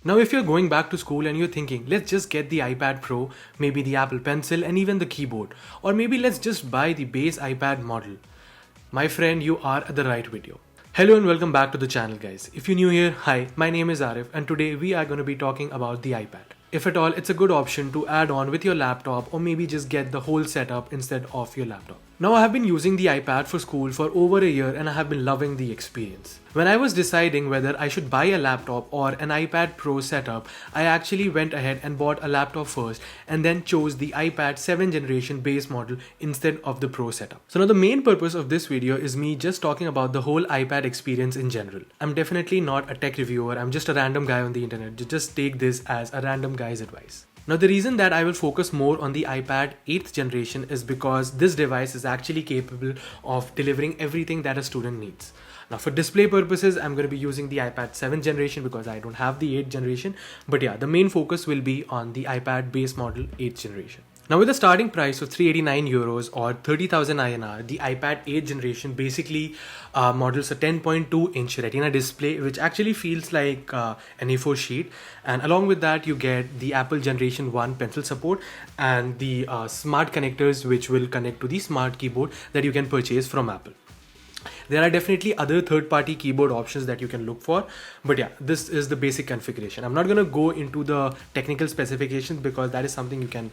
Now, if you're going back to school and you're thinking, let's just get the iPad Pro, maybe the Apple Pencil, and even the keyboard, or maybe let's just buy the base iPad model, my friend, you are at the right video. Hello and welcome back to the channel, guys. If you're new here, hi, my name is Arif, and today we are going to be talking about the iPad. If at all, it's a good option to add on with your laptop, or maybe just get the whole setup instead of your laptop. Now, I have been using the iPad for school for over a year and I have been loving the experience. When I was deciding whether I should buy a laptop or an iPad Pro setup, I actually went ahead and bought a laptop first and then chose the iPad 7th generation base model instead of the Pro setup. So now the main purpose of this video is me just talking about the whole iPad experience in general. I'm definitely not a tech reviewer, I'm just a random guy on the internet. Just take this as a random guy's advice. Now, the reason that I will focus more on the iPad 8th generation is because this device is actually capable of delivering everything that a student needs. Now, for display purposes, I'm going to be using the iPad 7th generation because I don't have the 8th generation. But yeah, the main focus will be on the iPad base model 8th generation. Now, with a starting price of 389 euros or 30,000 INR, the iPad 8th generation basically models a 10.2 inch Retina display, which actually feels like an A4 sheet. And along with that, you get the Apple Generation 1 pencil support and the smart connectors, which will connect to the smart keyboard that you can purchase from Apple. There are definitely other third-party keyboard options that you can look for, but yeah, this is the basic configuration. I'm not going to go into the technical specifications because that is something you can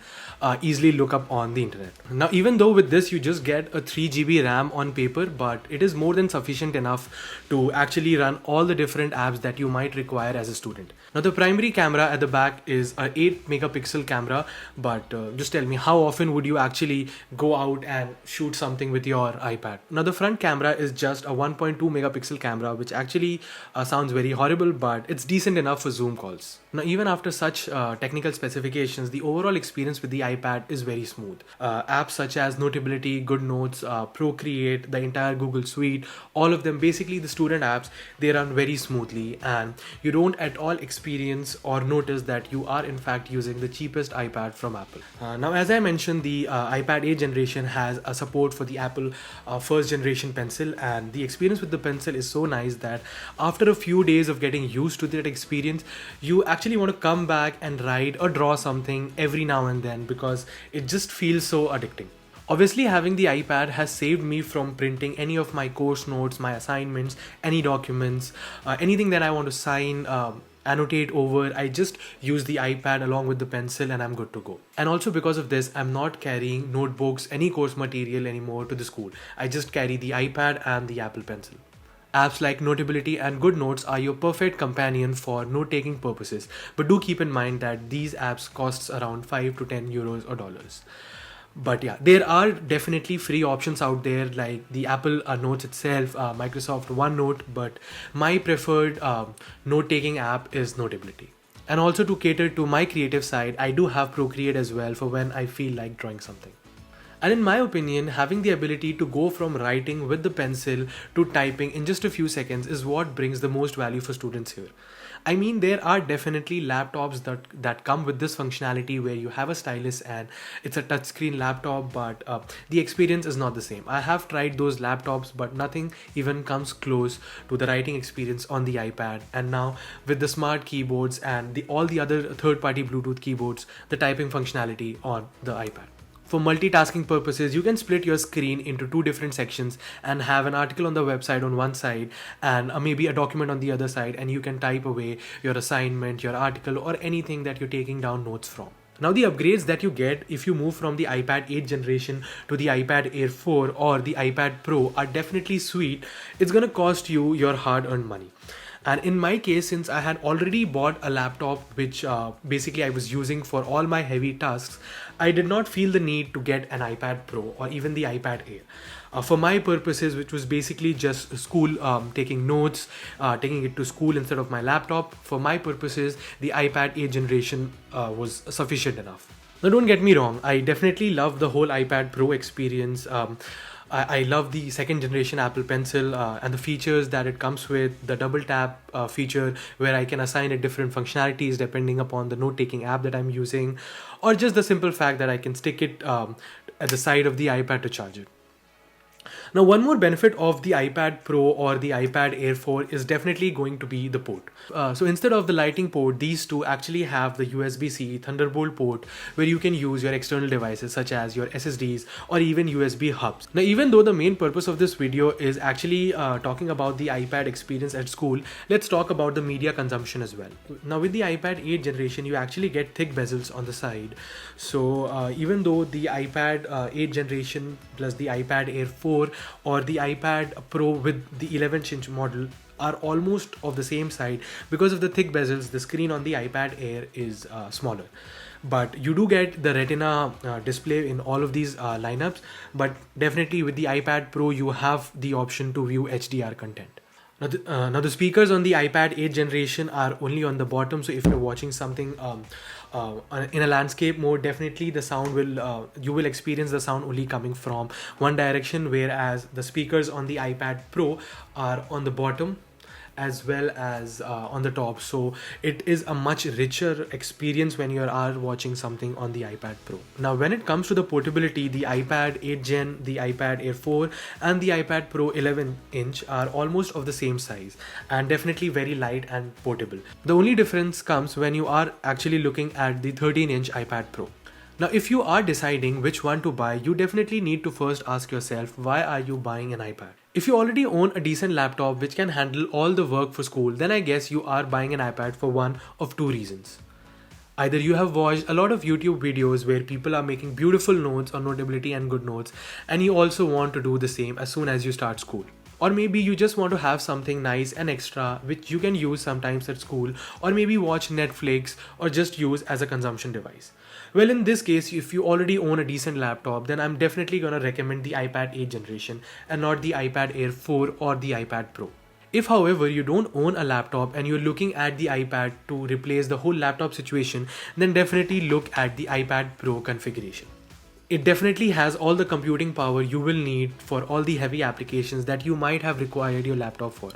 easily look up on the internet. Now, even though with this you just get a 3 GB RAM on paper, but it is more than sufficient enough to actually run all the different apps that you might require as a student. Now, the primary camera at the back is a 8 megapixel camera, but just tell me, how often would you actually go out and shoot something with your iPad? Now, the front camera is just a 1.2 megapixel camera, which actually sounds very horrible, but it's decent enough for Zoom calls. Now, even after such technical specifications, the overall experience with the iPad is very smooth. Apps such as Notability, GoodNotes, Procreate, the entire Google Suite, all of them, basically the student apps, they run very smoothly, and you don't at all experience or notice that you are in fact using the cheapest iPad from Apple. Now, as I mentioned, the iPad 8th generation has a support for the Apple first generation pencil, and the experience with the pencil is so nice that after a few days of getting used to that experience, you actually want to come back and write or draw something every now and then because it just feels so addicting. Obviously, having the iPad has saved me from printing any of my course notes, my assignments, any documents, anything that I want to sign, annotate over. I just use the iPad along with the pencil and I'm good to go. And also because of this, I'm not carrying notebooks, any course material anymore to the school. I just carry the iPad and the Apple Pencil. Apps like Notability and GoodNotes are your perfect companion for note-taking purposes, but do keep in mind that these apps costs around 5 to 10 euros or dollars. But yeah, there are definitely free options out there like the Apple Notes itself, Microsoft OneNote, but my preferred note-taking app is Notability. And also to cater to my creative side, I do have Procreate as well for when I feel like drawing something. And in my opinion, having the ability to go from writing with the pencil to typing in just a few seconds is what brings the most value for students here. I mean, there are definitely laptops that come with this functionality where you have a stylus and it's a touchscreen laptop, but the experience is not the same. I have tried those laptops, but nothing even comes close to the writing experience on the iPad. And now with the smart keyboards and all the other third-party Bluetooth keyboards, the typing functionality on the iPad. For multitasking purposes, you can split your screen into two different sections and have an article on the website on one side and maybe a document on the other side, and you can type away your assignment, your article, or anything that you're taking down notes from. Now, the upgrades that you get if you move from the iPad 8th generation to the iPad Air 4 or the iPad Pro are definitely sweet. It's going to cost you your hard-earned money. And in my case, since I had already bought a laptop which basically I was using for all my heavy tasks, I did not feel the need to get an iPad Pro or even the iPad Air. For my purposes, which was basically just school, taking notes, taking it to school instead of my laptop, for my purposes, the iPad 8th generation was sufficient enough. Now, don't get me wrong, I definitely love the whole iPad Pro experience. I love the second generation Apple Pencil and the features that it comes with, the double tap feature where I can assign it different functionalities depending upon the note-taking app that I'm using, or just the simple fact that I can stick it at the side of the iPad to charge it. Now, one more benefit of the iPad Pro or the iPad Air 4 is definitely going to be the port. So instead of the Lightning port, these two actually have the USB-C Thunderbolt port where you can use your external devices such as your SSDs or even USB hubs. Now, even though the main purpose of this video is actually talking about the iPad experience at school, let's talk about the media consumption as well. Now, with the iPad 8 generation, you actually get thick bezels on the side. So even though the iPad 8 generation plus the iPad Air 4 or the iPad Pro with the 11-inch model are almost of the same side, because of the thick bezels, the screen on the iPad Air is smaller. But you do get the Retina display in all of these lineups, but definitely with the iPad Pro you have the option to view HDR content. Now the speakers on the iPad 8 generation are only on the bottom, so if you're watching something in a landscape mode, definitely the sound will you will experience the sound only coming from one direction, whereas the speakers on the iPad Pro are on the bottom as well as on the top, so it is a much richer experience when you are watching something on the iPad Pro. Now when it comes to the portability, the iPad 8 Gen, the iPad Air 4 and the iPad Pro 11-inch are almost of the same size and definitely very light and portable. The only difference comes when you are actually looking at the 13-inch iPad Pro. Now, if you are deciding which one to buy, you definitely need to first ask yourself, why are you buying an iPad? If you already own a decent laptop which can handle all the work for school, then I guess you are buying an iPad for one of two reasons. Either you have watched a lot of YouTube videos where people are making beautiful notes on Notability and GoodNotes, and you also want to do the same as soon as you start school. Or maybe you just want to have something nice and extra which you can use sometimes at school, or maybe watch Netflix or just use as a consumption device. Well, in this case, if you already own a decent laptop, then I'm definitely gonna recommend the iPad 8 generation and not the iPad Air 4 or the iPad Pro. If, however, you don't own a laptop and you're looking at the iPad to replace the whole laptop situation, then definitely look at the iPad Pro configuration. It definitely has all the computing power you will need for all the heavy applications that you might have required your laptop for.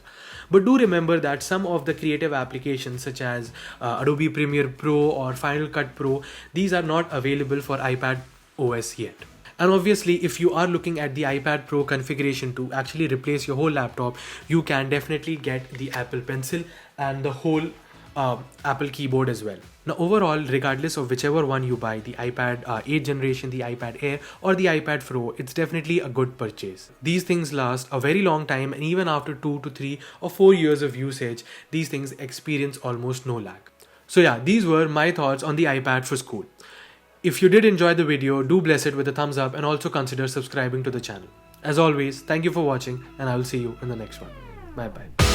But do remember that some of the creative applications such as Adobe Premiere Pro or Final Cut Pro, these are not available for iPad OS yet. And obviously, if you are looking at the iPad Pro configuration to actually replace your whole laptop, you can definitely get the Apple Pencil and the whole Apple keyboard as well. Now overall, regardless of whichever one you buy, the iPad 8 generation, the iPad Air or the iPad Pro, it's definitely a good purchase. These things last a very long time, and even after 2 to 3 or 4 years of usage, these things experience almost no lag. So yeah, these were my thoughts on the iPad for school. If you did enjoy the video, do bless it with a thumbs up and also consider subscribing to the channel. As always, thank you for watching and I will see you in the next one. Bye bye.